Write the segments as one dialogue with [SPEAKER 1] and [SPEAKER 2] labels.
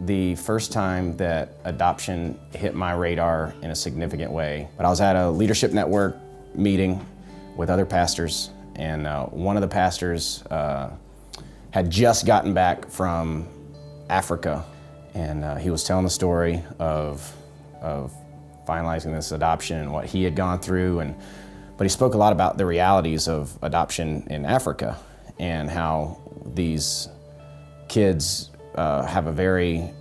[SPEAKER 1] the first time that adoption hit my radar in a significant way. But I was at a leadership network meeting with other pastors, and one of the pastors had just gotten back from Africa, and he was telling the story of finalizing this adoption and what he had gone through, but he spoke a lot about the realities of adoption in Africa and how these kids have a very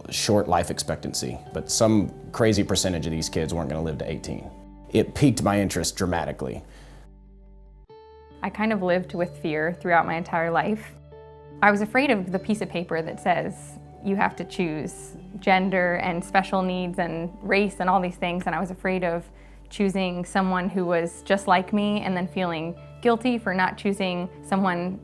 [SPEAKER 1] short life expectancy, but some crazy percentage of these kids weren't going to live to 18. It piqued my interest dramatically.
[SPEAKER 2] I kind of lived with fear throughout my entire life. I was afraid of the piece of paper that says you have to choose gender and special needs and race and all these things, and I was afraid of choosing someone who was just like me and then feeling guilty for not choosing someone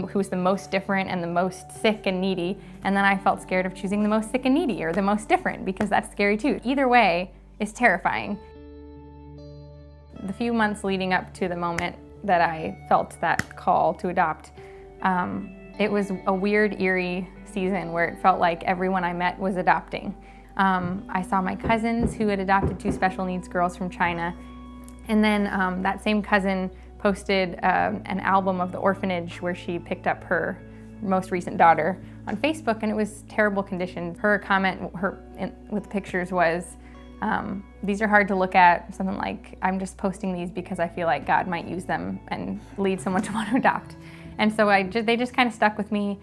[SPEAKER 2] who's the most different and the most sick and needy, and then I felt scared of choosing the most sick and needy or the most different, because that's scary too. Either way is terrifying. The few months leading up to the moment that I felt that call to adopt, it was a weird, eerie season where it felt like everyone I met was adopting. I saw my cousins who had adopted 2 special needs girls from China, and then that same cousin posted an album of the orphanage where she picked up her most recent daughter on Facebook, and it was terrible condition. Her comment with pictures was, these are hard to look at, something like, I'm just posting these because I feel like God might use them and lead someone to want to adopt. And so they just kind of stuck with me.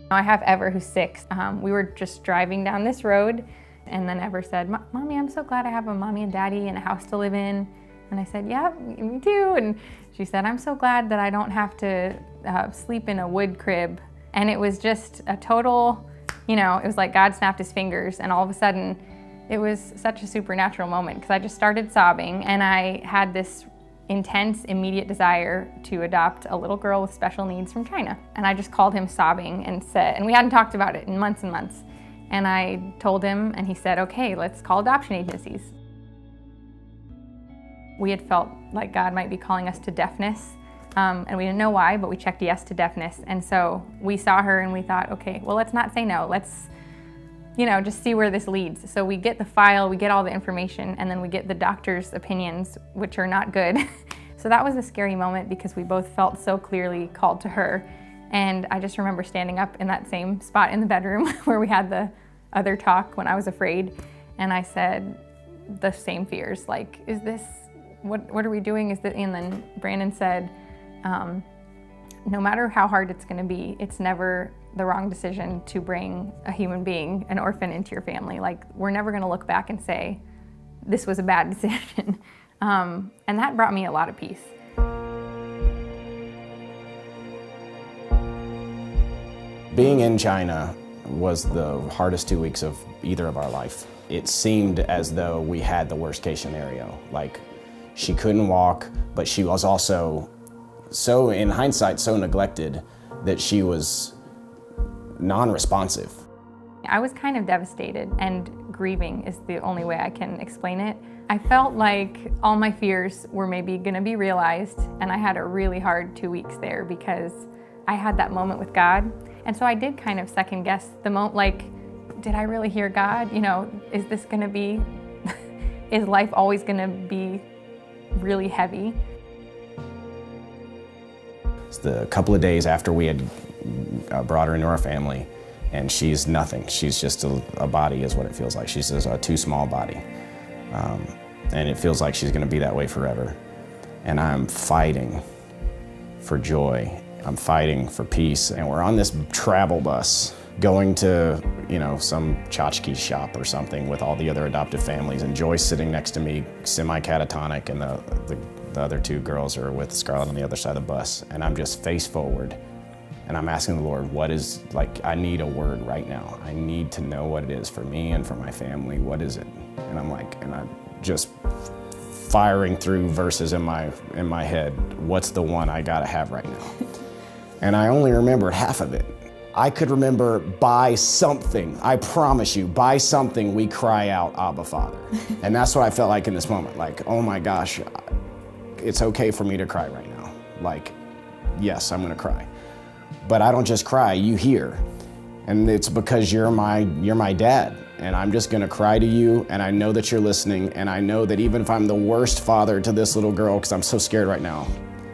[SPEAKER 2] I have Ever, who's 6. We were just driving down this road, and then Ever said, Mommy, I'm so glad I have a mommy and daddy and a house to live in. And I said, yeah, me too. And she said, I'm so glad that I don't have to sleep in a wood crib. And it was just a total, it was like God snapped his fingers, and all of a sudden, it was such a supernatural moment, because I just started sobbing, and I had this intense, immediate desire to adopt a little girl with special needs from China. And I just called him sobbing and said, and we hadn't talked about it in months and months. And I told him, and he said, okay, let's call adoption agencies. We had felt like God might be calling us to deafness, and we didn't know why, but we checked yes to deafness. And so we saw her and we thought, okay, well, let's not say no. Let's, just see where this leads. So we get the file, we get all the information, and then we get the doctor's opinions, which are not good. So that was a scary moment, because we both felt so clearly called to her. And I just remember standing up in that same spot in the bedroom where we had the other talk when I was afraid. And I said the same fears, like, is this, what are we doing? And then Brandon said, no matter how hard it's gonna be, it's never the wrong decision to bring a human being, an orphan, into your family. Like, we're never gonna look back and say, this was a bad decision. And that brought me a lot of peace.
[SPEAKER 1] Being in China was the hardest 2 weeks of either of our life. It seemed as though we had the worst case scenario. Like, she couldn't walk, but she was also so, in hindsight, so neglected that she was non-responsive.
[SPEAKER 2] I was kind of devastated, and grieving is the only way I can explain it. I felt like all my fears were maybe gonna be realized, and I had a really hard 2 weeks there because I had that moment with God. And so I did kind of second guess the moment, like, did I really hear God? Is this gonna be, is life always gonna be really heavy?
[SPEAKER 1] It's the couple of days after we had brought her into our family, and she's nothing. She's just a body is what it feels like. She's just a too small body. And it feels like she's gonna be that way forever. And I'm fighting for joy. I'm fighting for peace. And we're on this travel bus going to, some tchotchke shop or something with all the other adoptive families, and Joy's sitting next to me, semi-catatonic, and the other 2 girls are with Scarlet on the other side of the bus. And I'm just face forward, and I'm asking the Lord, I need a word right now. I need to know what it is for me and for my family. What is it? And I'm just firing through verses in my head. What's the one I gotta have right now? And I only remembered half of it. I could remember, by something, I promise you, by something we cry out, Abba, Father. And that's what I felt like in this moment. Like, oh my gosh, it's okay for me to cry right now. Like, yes, I'm gonna cry. But I don't just cry, you hear. And it's because you're my dad, and I'm just gonna cry to you, and I know that you're listening, and I know that even if I'm the worst father to this little girl, because I'm so scared right now,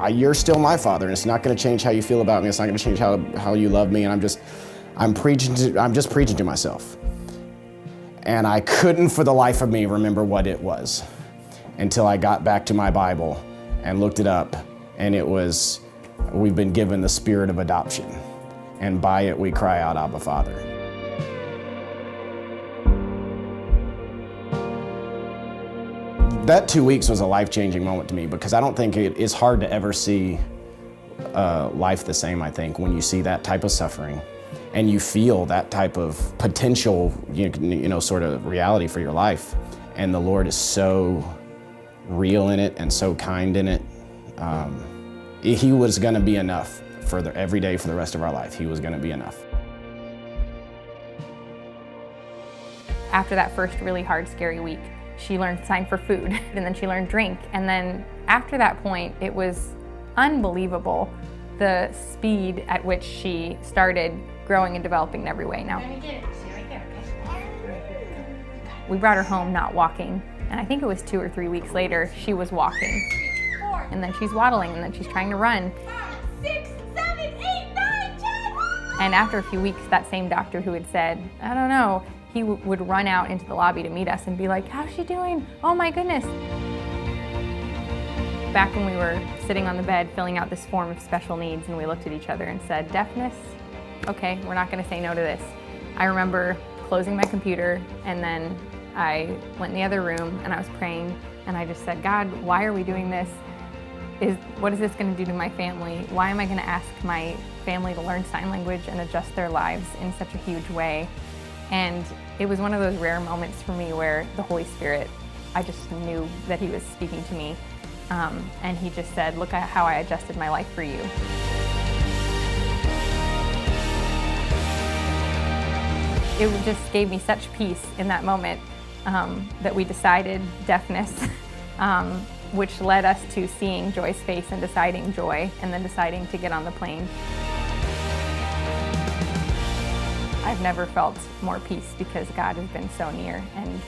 [SPEAKER 1] you're still my father, and it's not gonna change how you feel about me, it's not gonna change how you love me, and I'm just preaching to myself. And I couldn't for the life of me remember what it was until I got back to my Bible and looked it up, and it was, we've been given the spirit of adoption, and by it we cry out, Abba, Father. That 2 weeks was a life-changing moment to me, because I don't think it's hard to ever see life the same, I think, when you see that type of suffering and you feel that type of potential, sort of reality for your life. And the Lord is so real in it and so kind in it. He was gonna be enough for every day for the rest of our life. He was gonna be enough.
[SPEAKER 2] After that first really hard, scary week, she learned sign for food, and then she learned drink. And then after that point, it was unbelievable the speed at which she started growing and developing in every way. Now, we brought her home not walking, and I think it was 2 or 3 weeks later, she was walking. And then she's waddling, and then she's trying to run.
[SPEAKER 3] 5, 6, 7, 8, 9, 10!
[SPEAKER 2] And after a few weeks, that same doctor who had said, I don't know, he would run out into the lobby to meet us and be like, how's she doing? Oh my goodness. Back when we were sitting on the bed filling out this form of special needs, and we looked at each other and said, deafness? Okay, we're not gonna say no to this. I remember closing my computer, and then I went in the other room and I was praying, and I just said, God, why are we doing this? What is this gonna do to my family? Why am I gonna ask my family to learn sign language and adjust their lives in such a huge way? And it was one of those rare moments for me where the Holy Spirit, I just knew that He was speaking to me. And He just said, look at how I adjusted my life for you. It just gave me such peace in that moment that we decided deafness, which led us to seeing Joy's face and deciding joy, and then deciding to get on the plane. I've never felt more peace because God has been so near, and